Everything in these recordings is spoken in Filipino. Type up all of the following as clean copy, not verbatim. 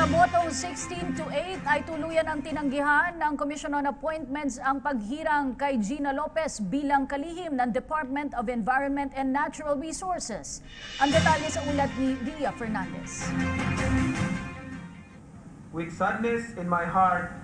Sa botong 16-8 ay tuluyan ang tinanggihan ng Commission on Appointments ang paghirang kay Gina Lopez bilang kalihim ng Department of Environment and Natural Resources. Ang detalye sa ulat ni Ria Fernandez. With sadness in my heart,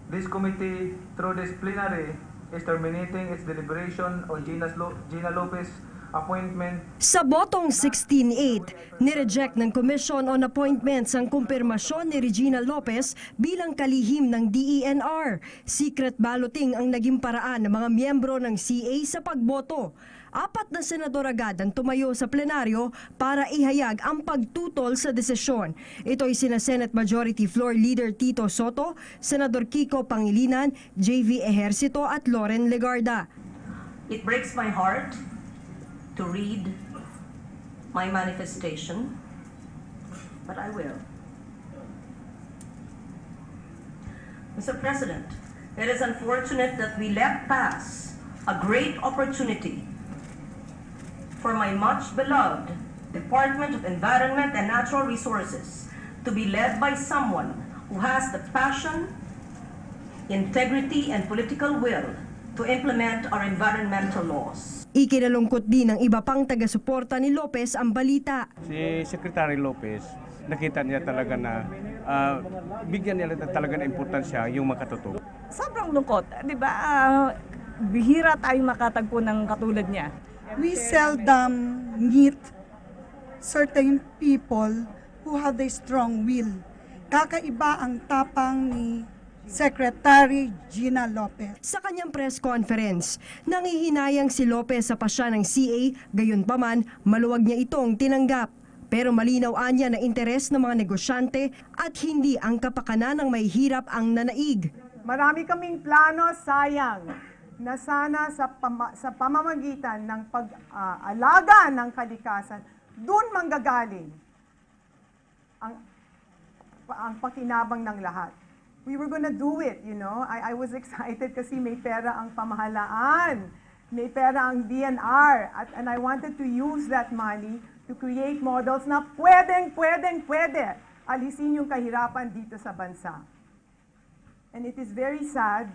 this committee, through this plenary, is terminating its deliberation on Gina Lopez appointment. Sa botong 16-8, nireject ng Commission on Appointments ang kumpirmasyon ni Regina Lopez bilang kalihim ng DENR. Secret balloting ang naging paraan ng mga miyembro ng CA sa pagboto. 4 na senador agad ang tumayo sa plenaryo para ihayag ang pagtutol sa desisyon. Ito ay sina Senate Majority Floor Leader Tito Soto, Senador Kiko Pangilinan, JV Ejercito at Loren Legarda. It breaks my heart to read my manifestation, but I will. Mr. President, it is unfortunate that we let pass a great opportunity for my much beloved Department of Environment and Natural Resources to be led by someone who has the passion, integrity, and political will to implement our environmental laws. Ikinalungkot din ng iba pang taga-suporta ni Lopez ang balita. Si Secretary Lopez, nakita niya talaga na bigyan niya talaga ng importansya yung makatutog. Sobrang lungkot, di ba? Bihira tayong makatagpo ng katulad niya. We seldom meet certain people who have a strong will. Kakaiba ang tapang ni Secretary Gina Lopez. Sa kanyang press conference, nangihinayang si Lopez sa pasya ng CA, gayunpaman maluwag niya itong tinanggap. Pero malinaw anya na interes ng mga negosyante at hindi ang kapakanan ng may hirap ang nanaig. Marami kaming plano, sayang, na sana sa pamamagitan ng pag-alaga ng kalikasan, doon manggagaling ang pakinabang ng lahat. We were gonna do it, you know. I was excited kasi may pera ang pamahalaan, may pera ang DNR, and I wanted to use that money to create models na pwede alisin yung kahirapan dito sa bansa. And it is very sad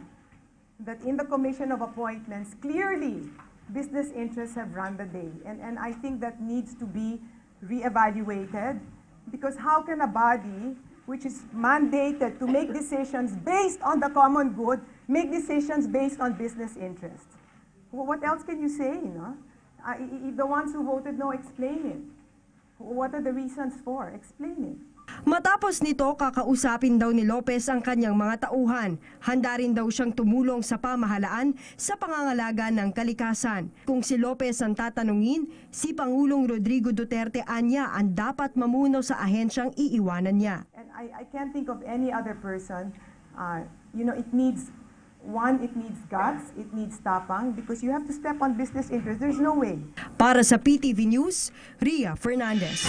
that in the Commission of Appointments, clearly, business interests have run the day. And I think that needs to be reevaluated, because how can a body which is mandated to make decisions based on the common good, make decisions based on business interests? What else can you say, no? The ones who voted no, explain it. What are the reasons for? Explain it. Matapos nito, kakausapin daw ni Lopez ang kanyang mga tauhan. Handa rin daw siyang tumulong sa pamahalaan sa pangangalaga ng kalikasan. Kung si Lopez ang tatanungin, si Pangulong Rodrigo Duterte anya ang dapat mamuno sa ahensyang iiwanan niya. And I can't think of any other person. You know, it needs guts, it needs tapang, because you have to step on business interests. There's no way. Para sa PTV News, Ria Fernandez.